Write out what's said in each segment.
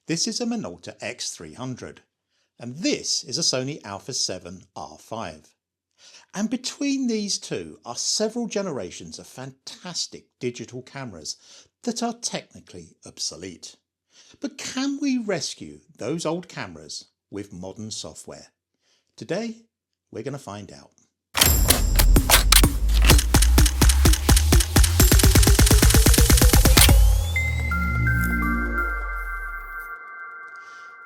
This is a Minolta X300 and this is a Sony Alpha 7 R5. And between these two are several generations of fantastic digital cameras that are technically obsolete. But can we rescue those old cameras with modern software? Today we're going to find out.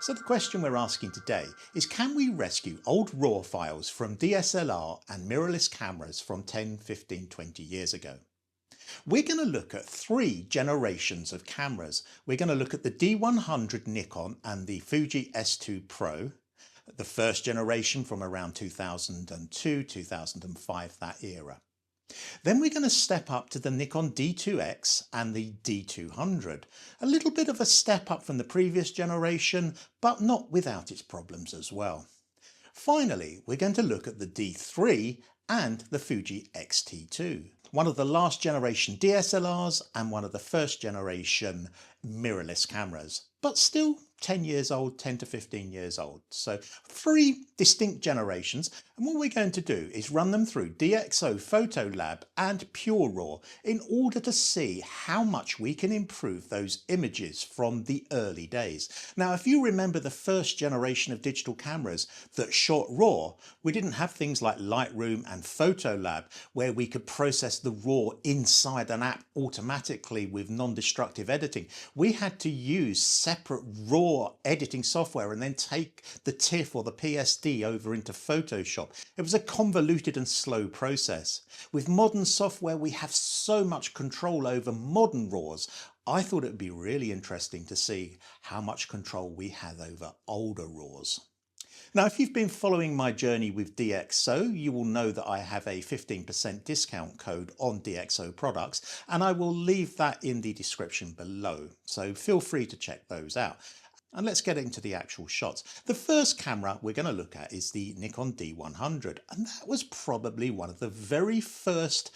So the question we're asking today is, can we rescue old RAW files from DSLR and mirrorless cameras from 10, 15, 20 years ago? We're going to look at three generations of cameras. We're going to look at the D100 Nikon and the Fuji S2 Pro, the first generation from around 2002, 2005, that era. Then we're going to step up to the Nikon D2X and the D200. A little bit of a step up from the previous generation, but not without its problems as well. Finally, we're going to look at the D3 and the Fuji X-T2, one of the last generation DSLRs and one of the first generation mirrorless cameras, but still 10 years old, 10 to 15 years old. So three distinct generations, and what we're going to do is run them through DxO PhotoLab and PureRAW in order to see how much we can improve those images from the early days. Now, if you remember the first generation of digital cameras that shot RAW, we didn't have things like Lightroom and PhotoLab where we could process the RAW inside an app automatically with non-destructive editing. We had to use separate RAW editing software and then take the TIFF or the PSD over into Photoshop. It was a convoluted and slow process. With modern software, we have so much control over modern RAWs. I thought it would be really interesting to see how much control we had over older RAWs. Now, if you've been following my journey with DxO, you will know that I have a 15% discount code on DxO products, and I will leave that in the description below. So feel free to check those out. And let's get into the actual shots. The first camera we're going to look at is the Nikon D100, and that was probably one of the very first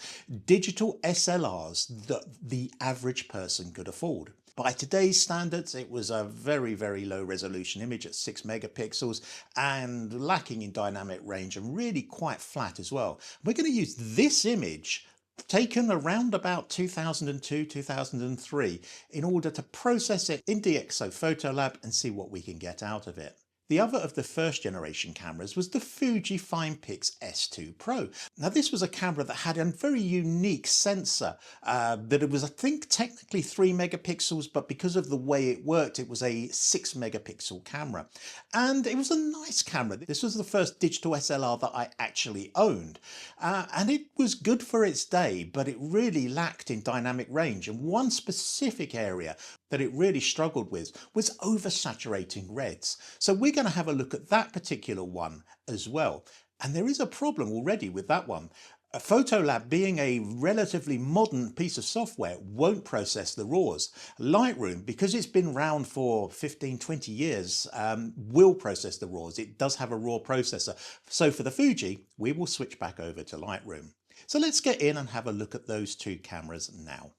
digital SLRs that the average person could afford. By today's standards, it was a very, very low resolution image at 6 megapixels and lacking in dynamic range and really quite flat as well. We're going to use this image taken around about 2002, 2003 in order to process it in DxO PhotoLab and see what we can get out of it. The other of the first generation cameras was the Fuji FinePix S2 Pro. Now this was a camera that had a very unique sensor that it was, I think, technically 3 megapixels, but because of the way it worked, it was a 6 megapixel camera. And it was a nice camera. This was the first digital SLR that I actually owned. And it was good for its day, but it really lacked in dynamic range. And one specific area that it really struggled with was oversaturating reds. So we're going to have a look at that particular one as well. And there is a problem already with that one. PhotoLab, being a relatively modern piece of software, won't process the RAWs. Lightroom, because it's been around for 15, 20 years, will process the RAWs. It does have a RAW processor. So for the Fuji, we will switch back over to Lightroom. So let's get in and have a look at those two cameras now.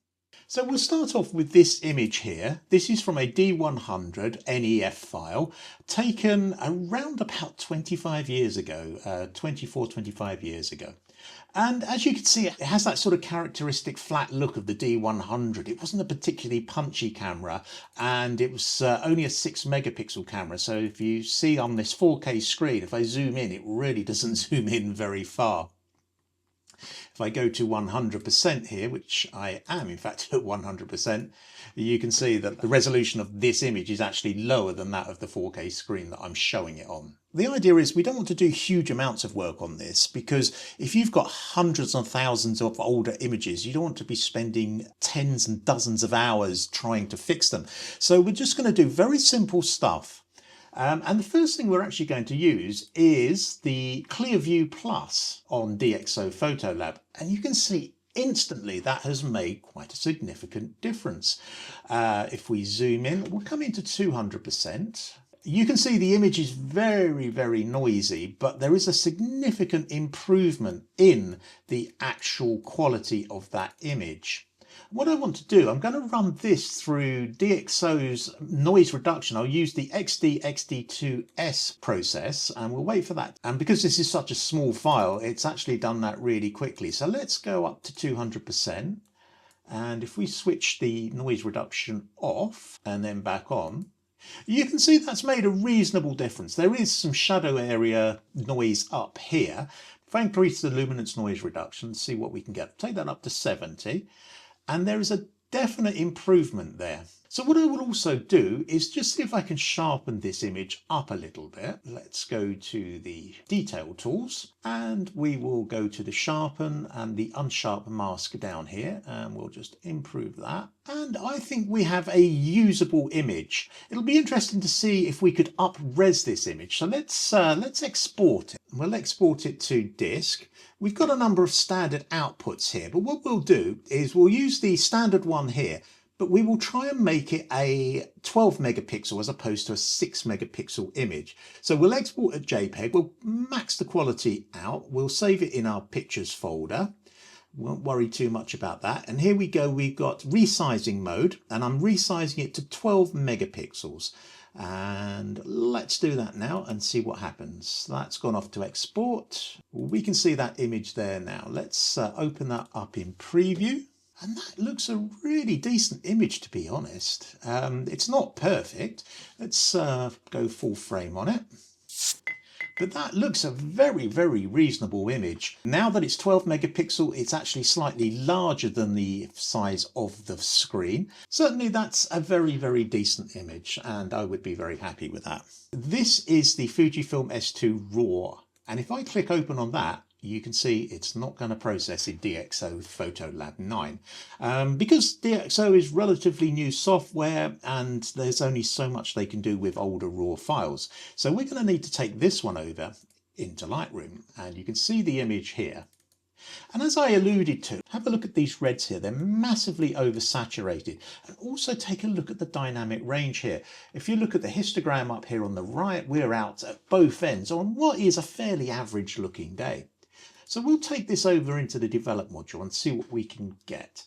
So we'll start off with this image here. This is from a D100 NEF file taken around about 25 years ago, 24, 25 years ago. And as you can see, it has that sort of characteristic flat look of the D100. It wasn't a particularly punchy camera, and it was only a 6 megapixel camera. So if you see on this 4K screen, if I zoom in, it really doesn't zoom in very far. If I go to 100% here, which I am in fact at 100%, you can see that the resolution of this image is actually lower than that of the 4K screen that I'm showing it on. The idea is we don't want to do huge amounts of work on this, because if you've got hundreds and thousands of older images, you don't want to be spending tens and dozens of hours trying to fix them. So we're just going to do very simple stuff. And the first thing we're actually going to use is the Clearview Plus on DxO PhotoLab. And you can see instantly that has made quite a significant difference. If we zoom in, we'll come into 200%. You can see the image is very, very noisy, but there is a significant improvement in the actual quality of that image. What I want to do, I'm going to run this through DxO's noise reduction. I'll use the XD2S process and we'll wait for that. And because this is such a small file, it's actually done that really quickly. So let's go up to 200%. And if we switch the noise reduction off and then back on, you can see that's made a reasonable difference. There is some shadow area noise up here. If I increase the luminance noise reduction, see what we can get. Take that up to 70. And there is a definite improvement there. So what I will also do is just see if I can sharpen this image up a little bit. Let's go to the detail tools and we will go to the sharpen and the unsharpen mask down here, and we'll just improve that. And I think we have a usable image. It'll be interesting to see if we could up-res this image. So let's export it. We'll export it to disk. We've got a number of standard outputs here, but what we'll do is we'll use the standard one here, but we will try and make it a 12 megapixel as opposed to a 6 megapixel image. So we'll export a JPEG, we'll max the quality out, we'll save it in our pictures folder. Won't worry too much about that. And here we go, we've got resizing mode, and I'm resizing it to 12 megapixels. And let's do that now and see what happens. That's gone off to export. We can see that image there now. Let's open that up in preview. And that looks a really decent image, to be honest. It's not perfect. Let's go full frame on it. But that looks a very, very reasonable image. Now that it's 12 megapixel, it's actually slightly larger than the size of the screen. Certainly that's a very, very decent image, and I would be very happy with that. This is the Fujifilm S2 RAW. And if I click open on that, you can see it's not going to process in DxO PhotoLab 9 because DxO is relatively new software and there's only so much they can do with older RAW files. So we're going to need to take this one over into Lightroom, and you can see the image here. And as I alluded to, have a look at these reds here. They're massively oversaturated. And also take a look at the dynamic range here. If you look at the histogram up here on the right, we're out at both ends on what is a fairly average looking day. So we'll take this over into the develop module and see what we can get.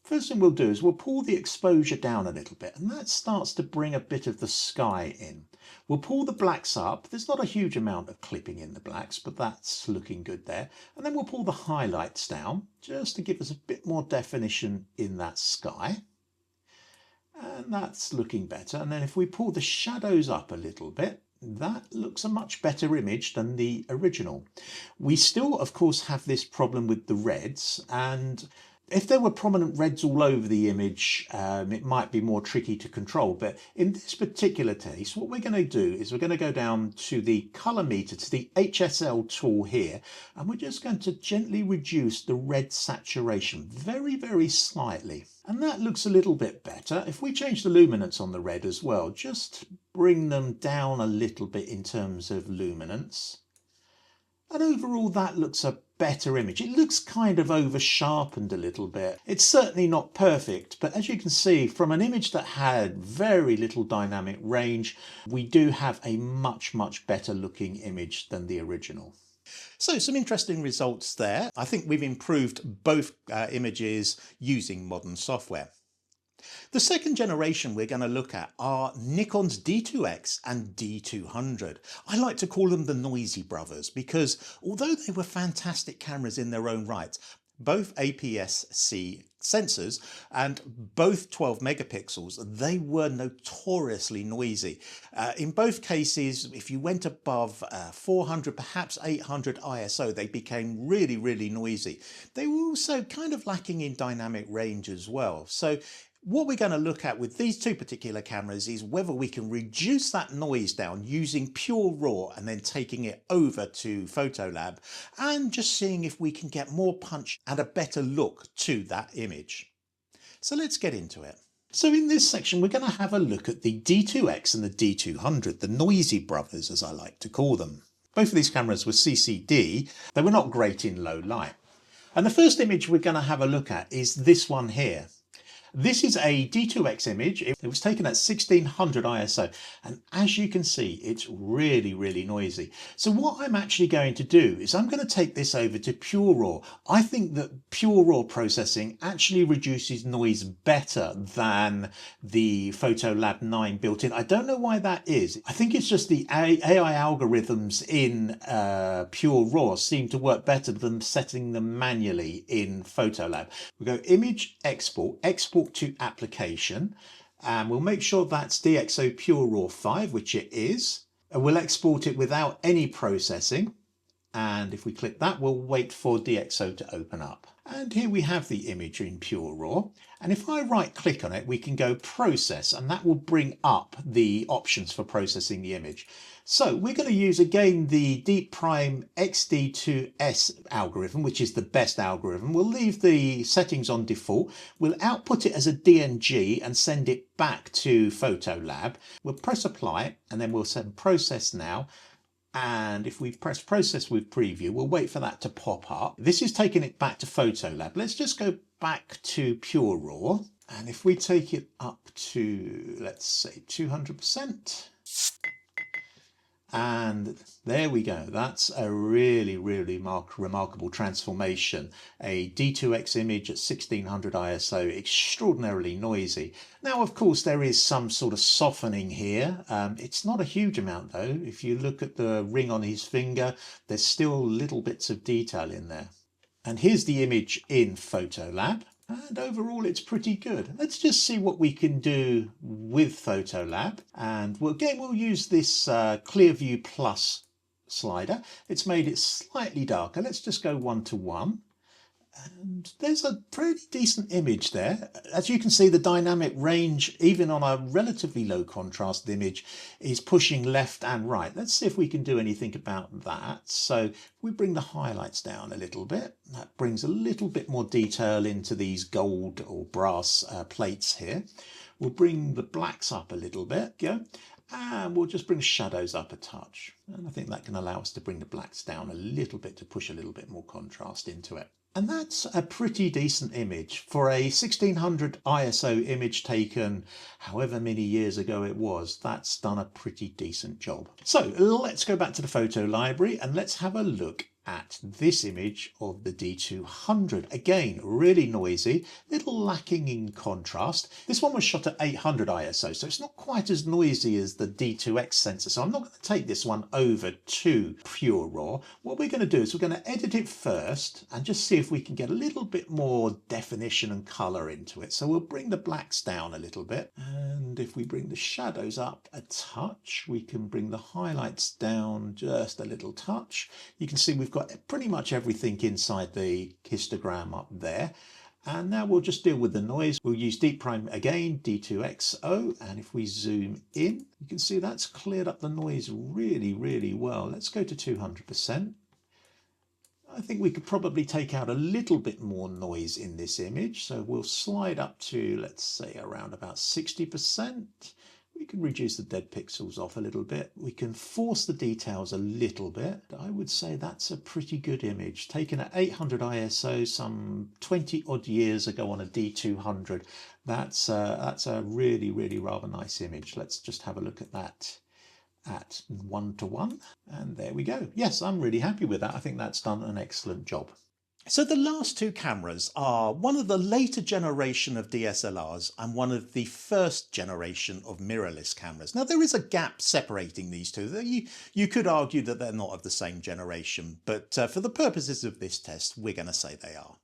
First thing we'll do is we'll pull the exposure down a little bit, and that starts to bring a bit of the sky in. We'll pull the blacks up. There's not a huge amount of clipping in the blacks, but that's looking good there. And then we'll pull the highlights down just to give us a bit more definition in that sky. And that's looking better. And then if we pull the shadows up a little bit, that looks a much better image than the original. We still, of course, have this problem with the reds, and if there were prominent reds all over the image, it might be more tricky to control. But in this particular case, what we're going to do is we're going to go down to the color meter, to the HSL tool here, and we're just going to gently reduce the red saturation very, very slightly. And that looks a little bit better. If we change the luminance on the red as well, just bring them down a little bit in terms of luminance. And overall, that looks a better image. It looks kind of over sharpened a little bit. It's certainly not perfect, but as you can see, from an image that had very little dynamic range, we do have a much, much better looking image than the original. So some interesting results there. I think we've improved both images using modern software. The second generation we're going to look at are Nikon's D2X and D200. I like to call them the noisy brothers because although they were fantastic cameras in their own right, both APS-C sensors and both 12 megapixels, they were notoriously noisy. In both cases, if you went above 400, perhaps 800 ISO, they became really, really noisy. They were also kind of lacking in dynamic range as well. So what we're going to look at with these two particular cameras is whether we can reduce that noise down using PureRAW and then taking it over to PhotoLab and just seeing if we can get more punch and a better look to that image. So let's get into it. So in this section, we're going to have a look at the D2X and the D200, the noisy brothers as I like to call them. Both of these cameras were CCD. They were not great in low light. And the first image we're going to have a look at is this one here. This is a D2X image. It was taken at 1600 ISO, and as you can see, it's really, really noisy. So what I'm actually going to do is I'm going to take this over to PureRAW. I think that PureRAW processing actually reduces noise better than the PhotoLab 9 built in. I don't know why that is. I think it's just the AI algorithms in PureRAW seem to work better than setting them manually in PhotoLab. We go image export, export to application, and we'll make sure that's DxO PureRAW 5, which it is. And we'll export it without any processing. And if we click that, we'll wait for DxO to open up. And here we have the image in PureRAW. And if I right click on it, we can go process, and that will bring up the options for processing the image. So we're going to use again the Deep Prime XD2S algorithm, which is the best algorithm. We'll leave the settings on default. We'll output it as a DNG and send it back to PhotoLab. We'll press apply, and then we'll send process now. And if we press process with preview, we'll wait for that to pop up. This is taking it back to PhotoLab. Let's just go back to PureRAW. And if we take it up to, let's say 200%. And there we go. That's a really, really remarkable transformation. A D2X image at 1600 ISO, extraordinarily noisy. Now, of course, there is some sort of softening here. It's not a huge amount, though. If you look at the ring on his finger, there's still little bits of detail in there. And here's the image in PhotoLab. And overall, it's pretty good. Let's just see what we can do with PhotoLab. And we'll use this Clearview Plus slider. It's made it slightly darker. Let's just go 1:1. And there's a pretty decent image there. As you can see, the dynamic range, even on a relatively low contrast image, is pushing left and right. Let's see if we can do anything about that. So if we bring the highlights down a little bit, that brings a little bit more detail into these gold or brass plates here. We'll bring the blacks up a little bit, and we'll just bring shadows up a touch. And I think that can allow us to bring the blacks down a little bit to push a little bit more contrast into it. And that's a pretty decent image for a 1600 ISO image taken however many years ago it was. That's done a pretty decent job. So let's go back to the photo library and let's have a look at this image of the D200. Again, really noisy, little lacking in contrast. This one was shot at 800 ISO, so it's not quite as noisy as the D2X sensor. So I'm not going to take this one over to PureRAW. What we're going to do is we're going to edit it first and just see if we can get a little bit more definition and color into it. So we'll bring the blacks down a little bit. And if we bring the shadows up a touch, we can bring the highlights down just a little touch. You can see we've got pretty much everything inside the histogram up there. And now we'll just deal with the noise. We'll use Deep Prime again, D2XO, and if we zoom in, you can see that's cleared up the noise really, really well. Let's go to 200%. I think we could probably take out a little bit more noise in this image. So we'll slide up to, let's say, around about 60%. We can reduce the dead pixels off a little bit. We can force the details a little bit. I would say that's a pretty good image. Taken at 800 ISO some 20 odd years ago on a D200. That's a really, really rather nice image. Let's just have a look at that at 1:1. And there we go. Yes, I'm really happy with that. I think that's done an excellent job. So the last two cameras are one of the later generation of DSLRs and one of the first generation of mirrorless cameras. Now there is a gap separating these two. You could argue that they're not of the same generation, but for the purposes of this test, we're going to say they are.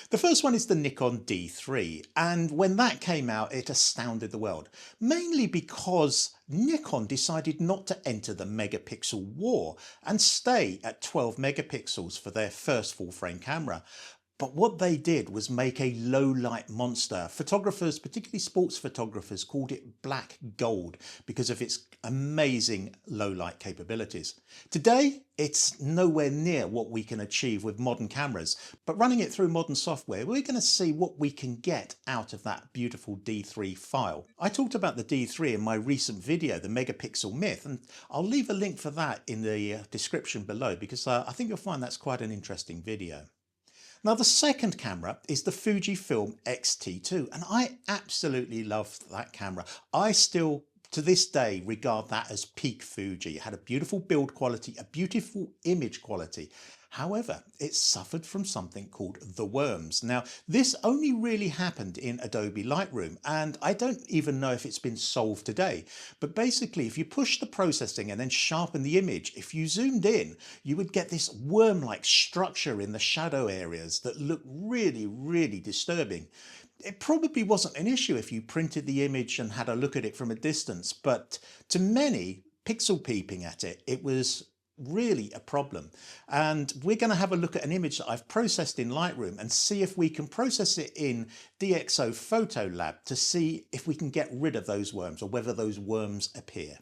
The first one is the Nikon D3, and when that came out it astounded the world, mainly because Nikon decided not to enter the megapixel war and stay at 12 megapixels for their first full frame camera. But what they did was make a low light monster. Photographers, particularly sports photographers, called it black gold because of its amazing low light capabilities. Today, it's nowhere near what we can achieve with modern cameras, but running it through modern software, we're going to see what we can get out of that beautiful D3 file. I talked about the D3 in my recent video, the megapixel myth, and I'll leave a link for that in the description below because I think you'll find that's quite an interesting video. Now the second camera is the Fujifilm X-T2, and I absolutely love that camera. I still to this day regard that as peak Fuji. It had a beautiful build quality, a beautiful image quality. However, it suffered from something called the worms. Now, this only really happened in Adobe Lightroom, and I don't even know if it's been solved today. But basically, if you push the processing and then sharpen the image, if you zoomed in, you would get this worm-like structure in the shadow areas that look really, really disturbing. It probably wasn't an issue if you printed the image and had a look at it from a distance, but to many, pixel peeping at it, it was really a problem. And we're going to have a look at an image that I've processed in Lightroom and see if we can process it in DxO PhotoLab to see if we can get rid of those worms or whether those worms appear.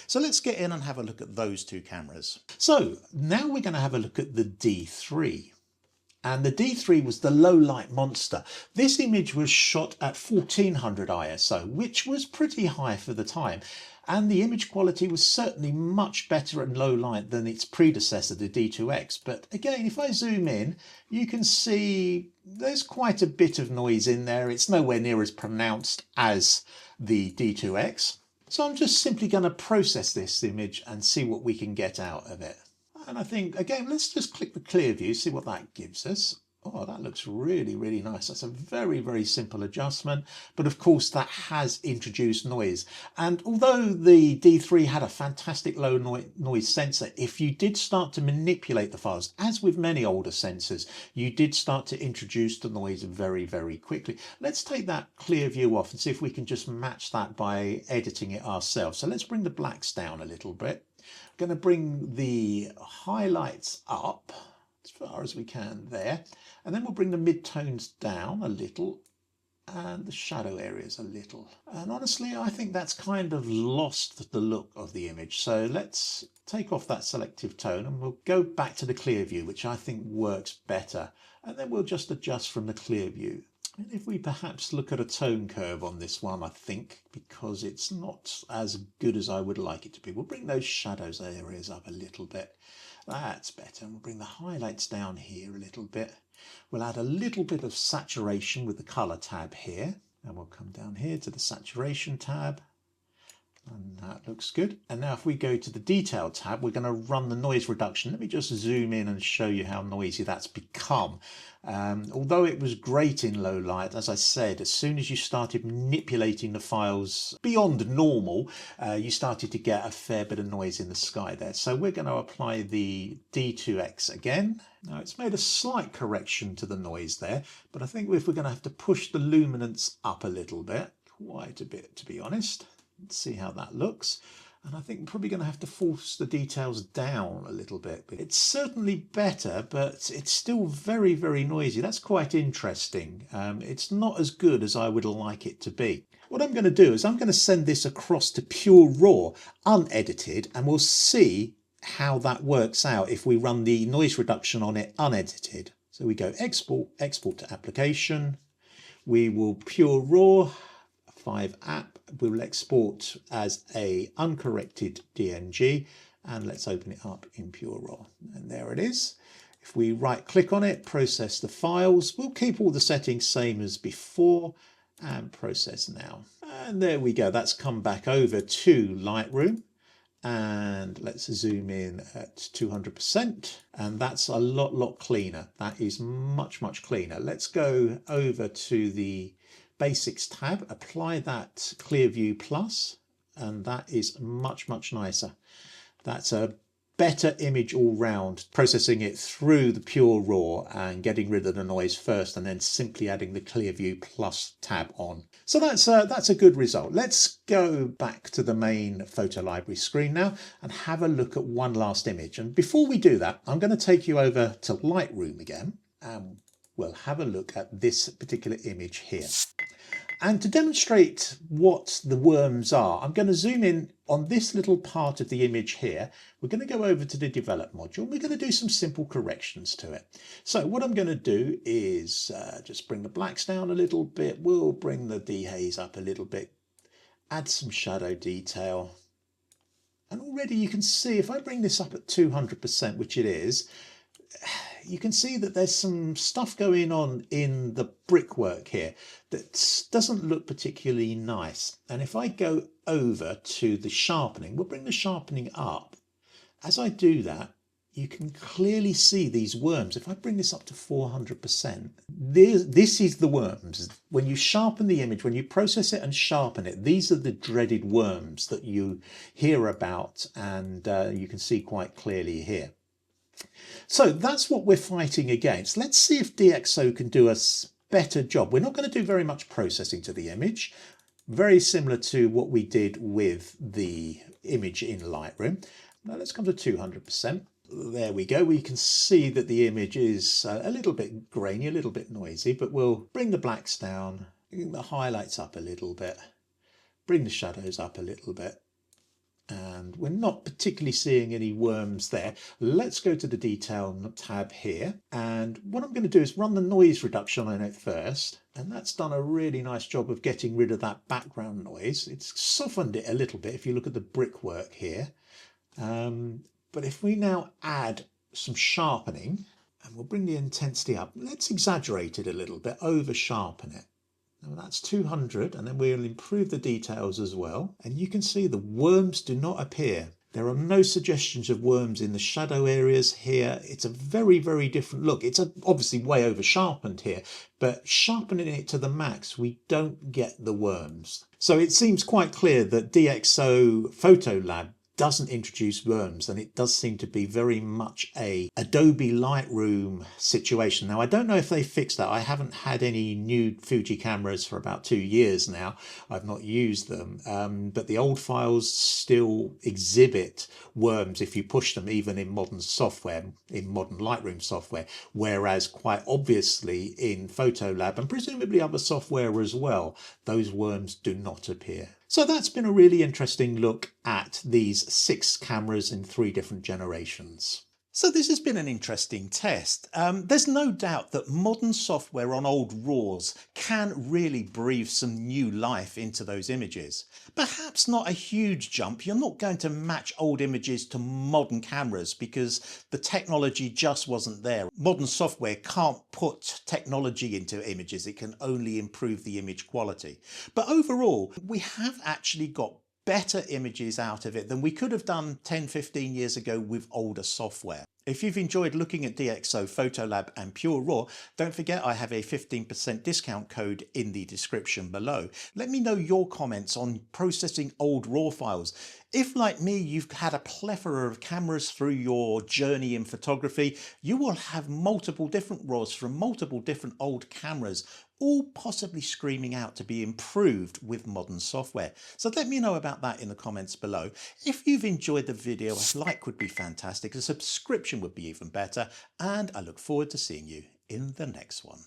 So let's get in and have a look at those two cameras. So now we're going to have a look at the D3. And the D3 was the low light monster. This image was shot at 1400 ISO, which was pretty high for the time. And the image quality was certainly much better at low light than its predecessor, the D2X. But again, if I zoom in, you can see there's quite a bit of noise in there. It's nowhere near as pronounced as the D2X. So I'm just simply going to process this image and see what we can get out of it. And I think, again, let's just click the clear view, see what that gives us. Oh, that looks really, really nice. That's a very, very simple adjustment. But of course, that has introduced noise. And although the D3 had a fantastic low noise sensor, if you did start to manipulate the files, as with many older sensors, you did start to introduce the noise very, very quickly. Let's take that clear view off and see if we can just match that by editing it ourselves. So let's bring the blacks down a little bit. I'm going to bring the highlights up as far as we can there, and then we'll bring the mid-tones down a little and the shadow areas a little. And honestly, I think that's kind of lost the look of the image. So let's take off that selective tone and we'll go back to the clear view, which I think works better. And then we'll just adjust from the clear view. And if we perhaps look at a tone curve on this one, I think, because it's not as good as I would like it to be, we'll bring those shadows areas up a little bit. That's better. And we'll bring the highlights down here a little bit. We'll add a little bit of saturation with the color tab here. And we'll come down here to the saturation tab. And that looks good. And now if we go to the detail tab, we're going to run the noise reduction. Let me just zoom in and show you how noisy that's become. Although it was great in low light, as I said, as soon as you started manipulating the files beyond normal, you started to get a fair bit of noise in the sky there. So we're going to apply the D2X again. Now it's made a slight correction to the noise there, but I think if we're going to have to push the luminance up a little bit, quite a bit to be honest. Let's see how that looks. And I think we're probably going to have to force the details down a little bit. It's certainly better, but it's still very, very noisy. That's quite interesting. It's not as good as I would like it to be. What I'm going to do is I'm going to send this across to PureRAW, unedited, and we'll see how that works out if we run the noise reduction on it unedited. So we go export, export to application. We will PureRAW 5 app. We'll export as a uncorrected DNG, and let's open it up in PureRAW. And there it is. If we right click on it, process the files, we'll keep all the settings same as before and process now. And there we go. That's come back over to Lightroom. And let's zoom in at 200%, and that's a lot cleaner. That is much cleaner. Let's go over to the Basics tab, apply that Clear View Plus, and that is much nicer. That's a better image all round, processing it through the PureRAW and getting rid of the noise first and then simply adding the Clear View Plus tab on. So that's a good result. Let's go back to the main photo library screen now and have a look at one last image. And before we do that, I'm going to take you over to Lightroom again and we'll have a look at this particular image here. And to demonstrate what the worms are, I'm going to zoom in on this little part of the image here. We're going to go over to the develop module. We're going to do some simple corrections to it. So what I'm going to do is just bring the blacks down a little bit. We'll bring the dehaze up a little bit, add some shadow detail. And already you can see if I bring this up at 200%, which it is, you can see that there's some stuff going on in the brickwork here that doesn't look particularly nice. And if I go over to the sharpening, we'll bring the sharpening up. As I do that, you can clearly see these worms. If I bring this up to 400%, this is the worms. When you sharpen the image, when you process it and sharpen it, these are the dreaded worms that you hear about, and you can see quite clearly here. So that's what we're fighting against. Let's see if DxO can do a better job. We're not going to do very much processing to the image, very similar to what we did with the image in Lightroom. Now let's come to 200%. There we go. We can see that the image is a little bit grainy, a little bit noisy, but we'll bring the blacks down, bring the highlights up a little bit, bring the shadows up a little bit. And we're not particularly seeing any worms there. Let's go to the detail tab here. And what I'm going to do is run the noise reduction on it first. And that's done a really nice job of getting rid of that background noise. It's softened it a little bit if you look at the brickwork here. But if we now add some sharpening, and we'll bring the intensity up, let's exaggerate it a little bit, over sharpen it. Now that's 200, and then we'll improve the details as well. And you can see the worms do not appear. There are no suggestions of worms in the shadow areas here. It's a very, very different look. It's obviously way over sharpened here, but sharpening it to the max, we don't get the worms. So it seems quite clear that DxO PhotoLab doesn't introduce worms, and it does seem to be very much a Adobe Lightroom situation. Now I don't know if they fixed that. I haven't had any new Fuji cameras for about 2 years now. I've not used them, but the old files still exhibit worms if you push them, even in modern software, in modern Lightroom software, whereas quite obviously in PhotoLab and presumably other software as well, those worms do not appear. So that's been a really interesting look at these 6 cameras in 3 different generations. So this has been an interesting test. There's no doubt that modern software on old RAWs can really breathe some new life into those images. Perhaps not a huge jump. You're not going to match old images to modern cameras because the technology just wasn't there. Modern software can't put technology into images. It can only improve the image quality. But overall, we have actually got better images out of it than we could have done 10-15 years ago with older software. If you've enjoyed looking at DxO PhotoLab and PureRAW, don't forget I have a 15% discount code in the description below. Let me know your comments on processing old RAW files. If, like me, you've had a plethora of cameras through your journey in photography, you will have multiple different RAWs from multiple different old cameras, all possibly screaming out to be improved with modern software. So let me know about that in the comments below. If you've enjoyed the video, a like would be fantastic, a subscription would be even better, and I look forward to seeing you in the next one.